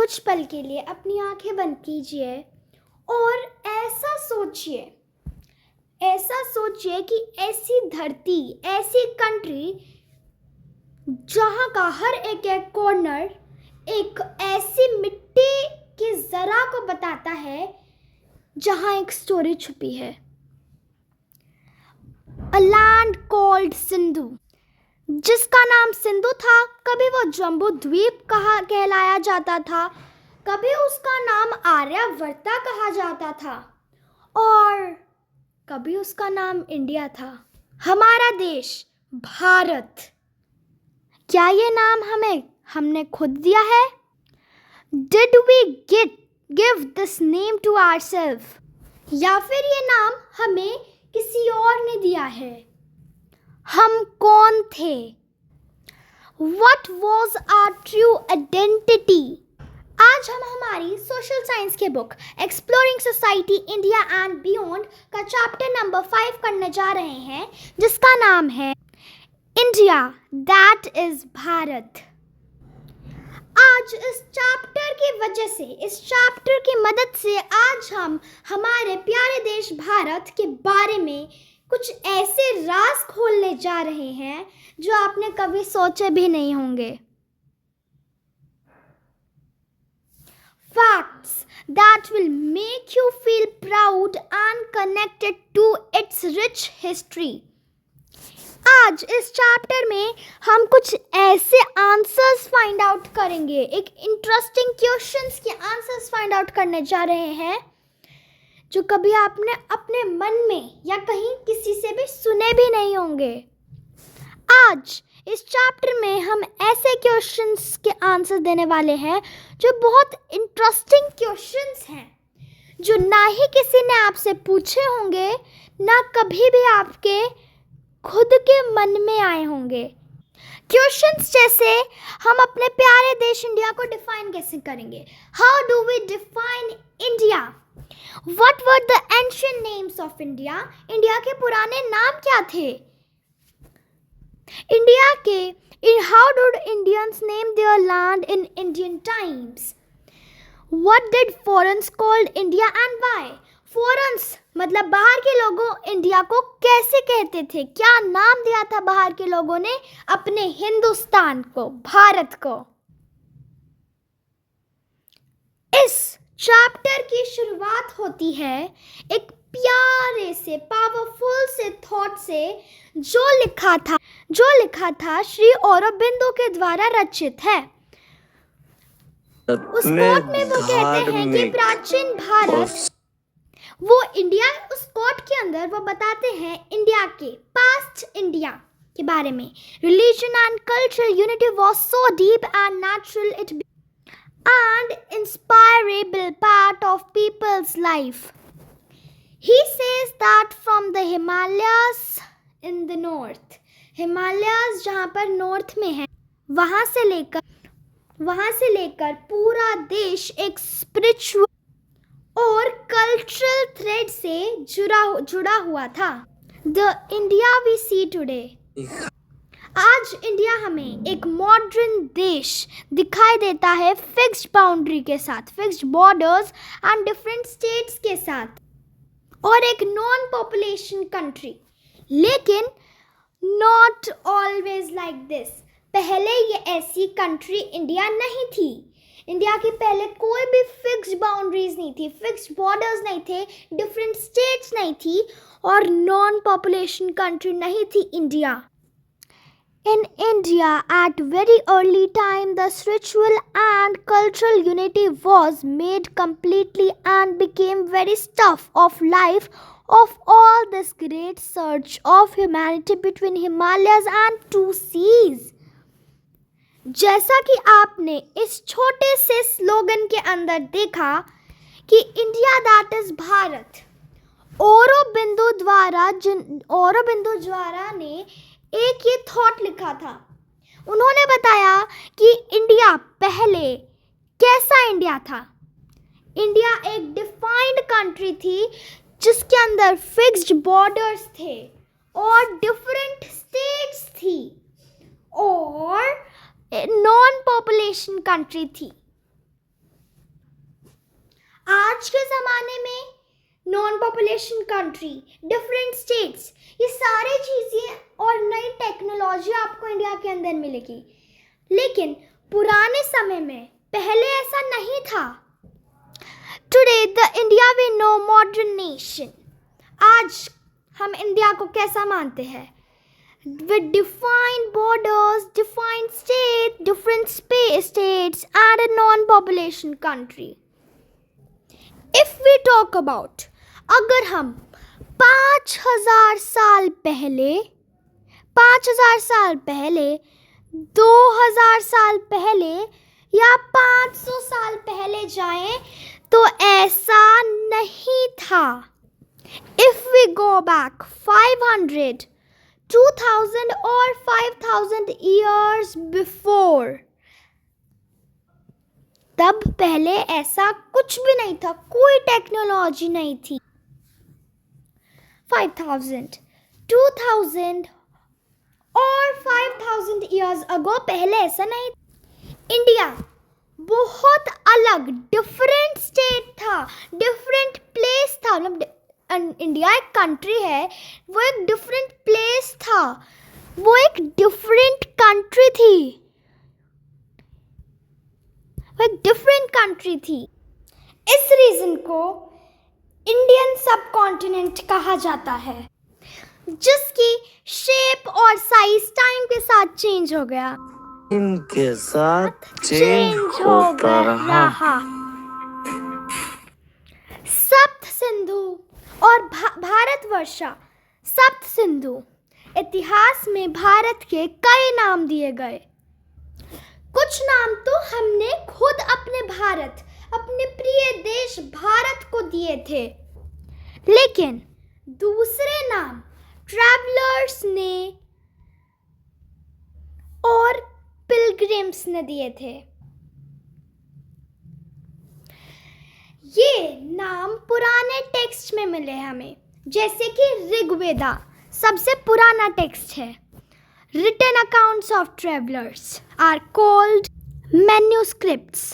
कुछ पल के लिए अपनी आंखें बंद कीजिए और ऐसा सोचिए कि ऐसी धरती, ऐसी कंट्री जहाँ का हर एक एक कॉर्नर एक ऐसी मिट्टी की जरा को बताता है जहाँ एक स्टोरी छुपी है। A land called सिंधु, जिसका नाम सिंधु था। कभी वो जम्बू द्वीप कहलाया जाता था, कभी उसका नाम आर्यवर्ता कहा जाता था और कभी उसका नाम इंडिया था, हमारा देश भारत। क्या ये नाम हमने खुद दिया है? Did we give this name to ourselves? या फिर ये नाम हमें किसी और ने दिया है? हम कौन थे? What was our true identity? आज हम हमारी सोशल साइंस के book exploring society India and beyond का चैप्टर नंबर 5 करने जा रहे हैं, जिसका नाम है इंडिया दैट इज भारत। आज इस चैप्टर की मदद से आज हम हमारे प्यारे देश भारत के बारे में कुछ ऐसे राज खोलने जा रहे हैं जो आपने कभी सोचे भी नहीं होंगे। Facts that will make you feel proud and connected to its rich history. आज इस चैप्टर में हम कुछ ऐसे आंसर्स फाइंड आउट करेंगे, एक इंटरेस्टिंग क्वेश्चंस के आंसर्स फाइंड आउट करने जा रहे हैं जो कभी आपने अपने मन में या कहीं किसी से भी सुने भी नहीं होंगे। आज इस चैप्टर में हम ऐसे क्वेश्चंस के आंसर देने वाले हैं जो बहुत इंटरेस्टिंग क्वेश्चंस हैं, जो ना ही किसी ने आपसे पूछे होंगे, ना कभी भी आपके खुद के मन में आए होंगे। क्वेश्चंस जैसे हम अपने प्यारे देश इंडिया को डिफाइन कैसे करेंगे? How do we define India? What were the ancient names of India? India के पुराने नाम क्या थे? How did Indians name their land in Indian times? What did foreigners called India and why? Foreigners मतलब बाहर के लोगों इंडिया को कैसे कहते थे? क्या नाम दिया था बाहर के लोगों ने अपने हिंदुस्तान को, भारत को? इस चैप्टर की शुरुआत होती है एक प्यारे से पावरफुल से थॉट से जो लिखा था श्री औरोबिंदो के द्वारा रचित है। उस कोट में वो कहते हैं कि प्राचीन भारत, वो इंडिया, उस कोट के अंदर वो बताते हैं इंडिया के पास्ट इंडिया के बारे में। Religion and cultural unity was so deep and natural it and inspirable part of people's life. He says that from the Himalayas in the north, Himalayas जहाँ पर नॉर्थ में है, वहाँ से लेकर पूरा देश एक स्पिरिचुअल और कल्चरल थ्रेड से जुड़ा हुआ था। The India we see today. आज इंडिया हमें एक मॉडर्न देश दिखाई देता है, फिक्स्ड बाउंड्री के साथ, fixed borders and different states के साथ, और एक नॉन पॉपुलेशन कंट्री। लेकिन नॉट ऑलवेज लाइक दिस। पहले ये ऐसी कंट्री इंडिया नहीं थी। इंडिया की पहले कोई भी फिक्स्ड बाउंड्रीज नहीं थी, फिक्स्ड बॉर्डर्स नहीं थे, डिफरेंट स्टेट्स नहीं थी और नॉन पॉपुलेशन कंट्री नहीं थी India. In India, at very early time, the spiritual and cultural unity was made completely and became very stuff of life of all this great search of humanity between Himalayas and two seas. जैसा कि आपने इस छोटे से slogan के अंदर देखा कि India that is Bharat, Aurobindo द्वारा ने एक ये थॉट लिखा था। उन्होंने बताया कि इंडिया पहले कैसा इंडिया था। इंडिया एक डिफाइंड कंट्री थी जिसके अंदर फिक्स्ड बॉर्डर्स थे और डिफरेंट स्टेट्स थी और नॉन पॉपुलेशन कंट्री थी। आज के ज़माने में non population country, different states, ये सारी चीज़ें और नई टेक्नोलॉजी आपको इंडिया के अंदर मिलेगी। लेकिन पुराने समय में पहले ऐसा नहीं था। Today the India we know modern nation. आज हम इंडिया को कैसा मानते हैं? With defined borders, defined state, different states and a non-population country. If we talk about, अगर हम 5,000 साल पहले, 5,000 साल पहले, 2,000 साल पहले या 500 साल पहले जाएं तो ऐसा नहीं था. If we go back 500, 2000 or 5000 years before, तब पहले ऐसा कुछ भी नहीं था, कोई टेक्नोलॉजी नहीं थी. 5000, 2000 और 5000 years ago पहले ऐसा नहीं. इंडिया बहुत अलग, डिफरेंट स्टेट था, डिफरेंट प्लेस था. मतलब इंडिया एक कंट्री है, वो एक डिफरेंट प्लेस था, वो एक डिफरेंट कंट्री थी, वो एक डिफरेंट कंट्री थी. इस रीजन को इंडियन सब कॉन्टिनेंट कहा जाता है, जिसकी शेप और साइज टाइम के साथ चेंज हो गया, इनके साथ चेंज होता रहा. सप्त सिंधु और भारतवर्षा. सप्त सिंधु इतिहास में भारत के कई नाम दिए गए. कुछ नाम तो हमने खुद अपने भारत, अपने प्रिय देश भारत को दिए थे, लेकिन दूसरे नाम ट्रैवलर्स ने और पिलग्रिम्स ने दिए थे. ये नाम पुराने टेक्स्ट में मिले हमें, जैसे कि ऋग्वेदा सबसे पुराना टेक्स्ट है. Written accounts of travellers are called manuscripts.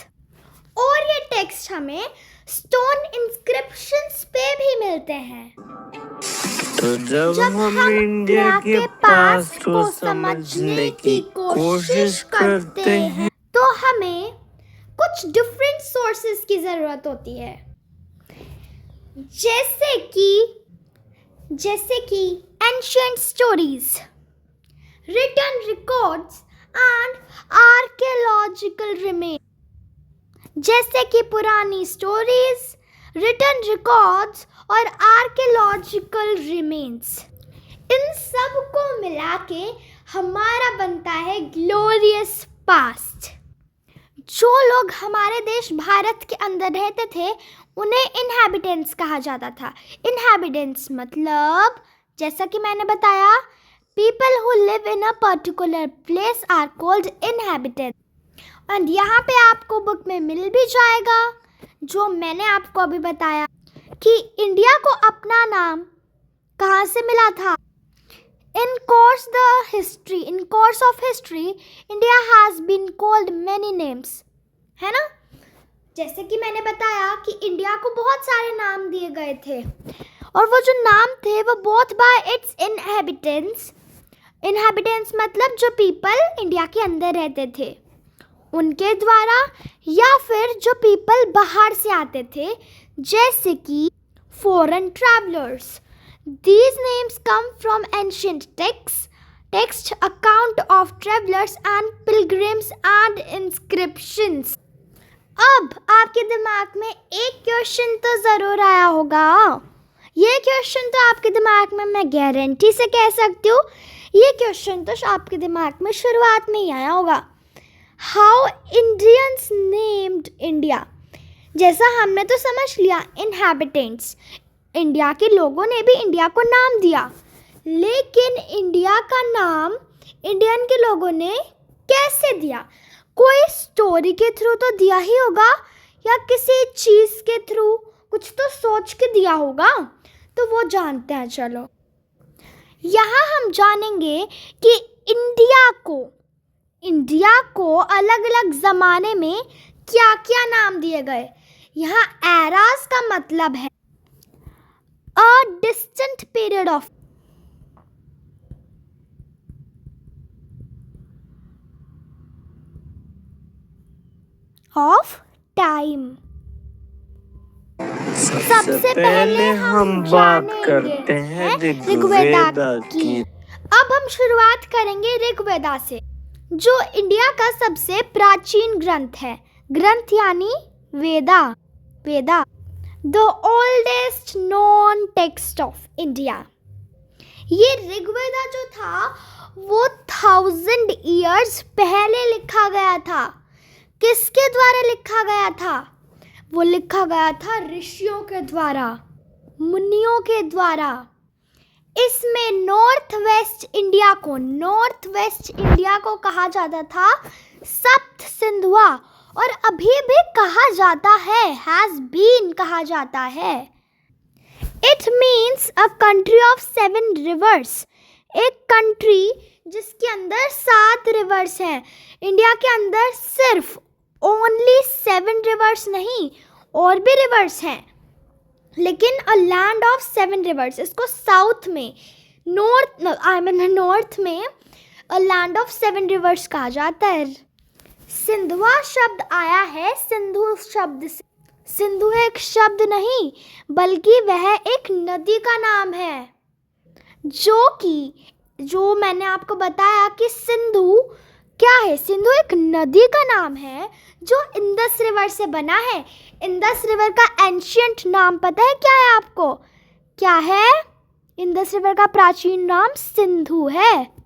और ये टेक्स्ट हमें स्टोन इंस्क्रिप्शंस पे भी मिलते हैं. तो जब हम इंडिया के पास को समझने की कोशिश करते हैं तो हमें कुछ डिफरेंट सोर्सेस की ज़रूरत होती है, जैसे कि ancient stories, written records and archaeological remains. जैसे कि पुरानी स्टोरीज, रिटन रिकॉर्ड्स और आर्कियोलॉजिकल रिमेन्स, इन सब को मिला के हमारा बनता है ग्लोरियस पास्ट. जो लोग हमारे देश भारत के अंदर रहते थे उन्हें इनहैबिटेंट्स कहा जाता था. इनहैबिटेंट्स मतलब, जैसा कि मैंने बताया, people who live in a particular place are called inhabitants. And यहाँ पे आपको बुक में मिल भी जाएगा जो मैंने आपको अभी बताया कि इंडिया को अपना नाम कहाँ से मिला था. In course of history, India has been called many names, है ना. जैसे कि मैंने बताया कि इंडिया को बहुत सारे नाम दिए गए थे, और वो जो नाम थे वो both bye it's inhabitants. Inhabitants मतलब जो पीपल इंडिया के अंदर रहते थे उनके द्वारा, या फिर जो पीपल बाहर से आते थे, जैसे कि foreign travellers. These names come from ancient text account of travelers and pilgrims and inscriptions. अब आपके दिमाग में एक क्वेश्चन तो ज़रूर आया होगा. ये क्वेश्चन तो आपके दिमाग में मैं गारंटी से कह सकती हूँ, ये क्वेश्चन तो आपके दिमाग में शुरुआत में ही आया होगा. How Indians named India. जैसा हमने तो समझ लिया, inhabitants, इंडिया के लोगों ने भी इंडिया को नाम दिया, लेकिन इंडिया का नाम इंडियन के लोगों ने कैसे दिया? कोई स्टोरी के थ्रू तो दिया ही होगा, या किसी चीज़ के थ्रू कुछ तो सोच के दिया होगा. तो वो जानते हैं. चलो, यहाँ हम जानेंगे कि इंडिया को अलग अलग ज़माने में क्या क्या नाम दिए गए. यहाँ एरास का मतलब है a distant period of time. सबसे पहले हम बात करते हैं ऋग्वेदा की। अब हम शुरुआत करेंगे ऋग्वेदा से, जो इंडिया का सबसे प्राचीन ग्रंथ है। ग्रंथ यानी Veda. Veda the oldest known text of India. ये ऋग्वेदा जो था वो 1000 ईयर्स पहले लिखा गया था। किसके द्वारा लिखा गया था? वो लिखा गया था ऋषियों के द्वारा, मुनियों के द्वारा। इसमें नॉर्थ वेस्ट इंडिया को कहा जाता था सप्त सिंधुआ, और अभी भी कहा जाता है, हैज बीन कहा जाता है। It means a country of 7 reverse. एक कंट्री जिसके अंदर 7 रिवर्स हैं। इंडिया के अंदर सिर्फ ओनली 7 रिवर्स नहीं, और भी रिवर्स हैं, लेकिन अ लैंड ऑफ 7 रिवर्स। इसको साउथ में नॉर्थ में अ लैंड ऑफ 7 रिवर्स कहा जाता है। सिंधुआ शब्द आया है सिंधु शब्द से। सिंधु एक शब्द नहीं, बल्कि वह एक नदी का नाम है, जो मैंने आपको बताया कि सिंधु क्या है। सिंधु एक नदी का नाम है जो इंडस रिवर से बना है। इंडस रिवर का एंशियंट नाम पता है क्या है आपको? क्या है? इंडस रिवर का प्राचीन नाम सिंधु है।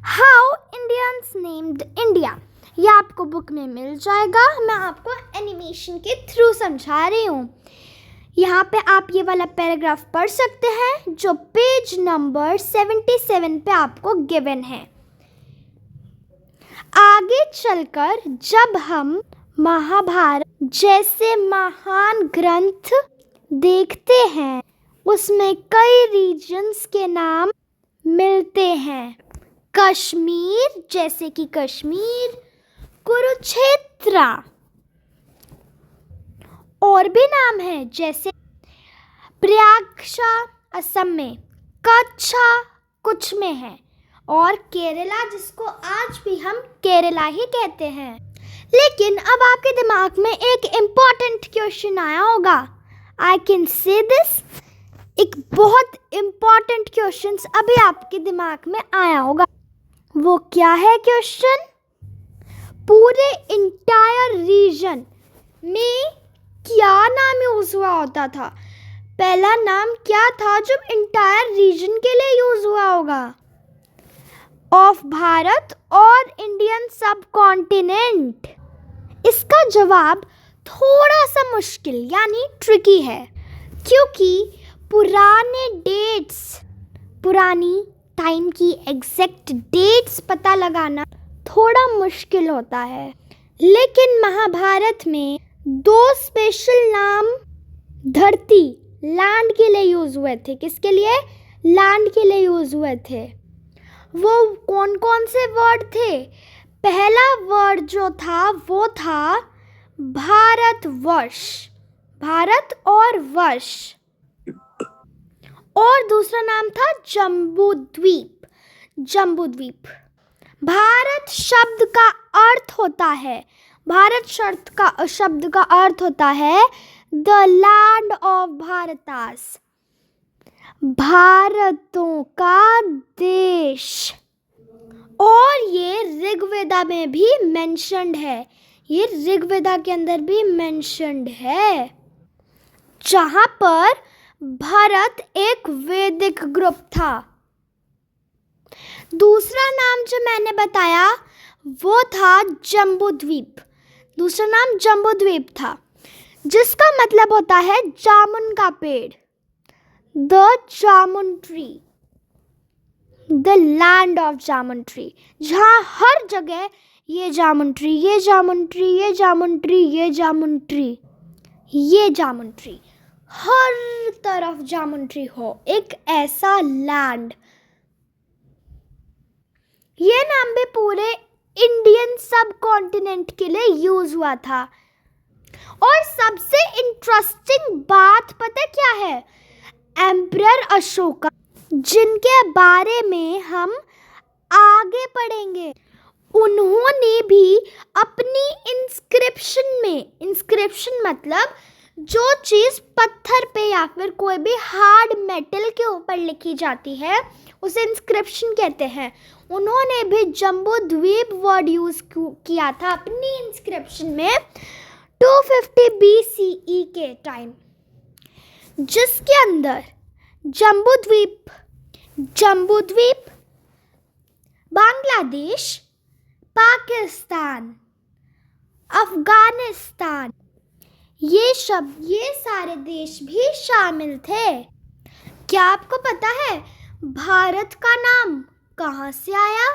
हाउ इंडियंस नेम्ड इंडिया, ये आपको बुक में मिल जाएगा। मैं आपको एनिमेशन के थ्रू समझा रही हूँ। यहाँ पे आप ये वाला पैराग्राफ पढ़ सकते हैं जो पेज नंबर 77 पे आपको गिवन है। आगे चलकर जब हम महाभारत जैसे महान ग्रंथ देखते हैं, उसमें कई रीजन्स के नाम मिलते हैं। कश्मीर जैसे कि कश्मीर, कुरुक्षेत्र, और भी नाम है जैसे प्रयागशा असम में, कच्छा कुछ में है, और केरला जिसको आज भी हम केरला ही कहते हैं। लेकिन अब आपके दिमाग में एक इम्पॉर्टेंट क्वेश्चन आया होगा। आई कैन से दिस, एक बहुत इम्पॉर्टेंट क्वेश्चन अभी आपके दिमाग में आया होगा। वो क्या है क्वेश्चन? पूरे इंटायर रीजन में क्या नाम यूज हुआ होता था? पहला नाम क्या था जो इंटायर रीजन के लिए यूज हुआ होगा? ऑफ भारत और इंडियन सब कॉन्टिनेंट। इसका जवाब थोड़ा सा मुश्किल यानी ट्रिकी है, क्योंकि पुरानी टाइम की एग्जैक्ट डेट्स पता लगाना थोड़ा मुश्किल होता है। लेकिन महाभारत में 2 स्पेशल नाम धरती, लैंड के लिए यूज हुए थे। किसके लिए? लैंड के लिए यूज हुए थे। वो कौन कौन से वर्ड थे? पहला वर्ड जो था वो था भारतवर्ष, भारत और वर्ष, और दूसरा नाम था जम्बूद्वीप, जम्बूद्वीप। भारत शब्द का अर्थ होता है, भारत शब्द का अर्थ होता है द लैंड ऑफ भारतास, भारतों का देश। और ये ऋग्वेदा में भी मेंशन्ड है, ये ऋग्वेदा के अंदर भी मेंशन्ड है, जहाँ पर भारत एक वैदिक ग्रुप था। दूसरा नाम जो मैंने बताया वो था जम्बूद्वीप, दूसरा नाम जम्बूद्वीप था, जिसका मतलब होता है जामुन का पेड़, the jamun tree, the land of jamun tree, जहाँ हर जगह ये जामुन ट्री, ये जामुन ट्री, ये जामुन ट्री, ये जामुन ट्री, ये जामुन ट्री, हर तरफ जामुन ट्री हो, एक ऐसा लैंड। ये नाम भी पूरे इंडियन सब कॉन्टिनेंट के लिए यूज हुआ था। और सबसे इंटरेस्टिंग बात पता क्या है, एम्परर अशोका, जिनके बारे में हम आगे पढ़ेंगे, उन्होंने भी अपनी इंस्क्रिप्शन मतलब जो चीज़ पत्थर पे या फिर कोई भी हार्ड मेटल के ऊपर लिखी जाती है उसे इंस्क्रिप्शन कहते हैं, उन्होंने भी जम्बू द्वीप वर्ड यूज़ किया था अपनी इंस्क्रिप्शन में 250 BCE के टाइम, जिसके अंदर जम्बू द्वीप बांग्लादेश, पाकिस्तान, अफगानिस्तान, ये सारे देश भी शामिल थे। क्या आपको पता है भारत का नाम कहाँ से आया?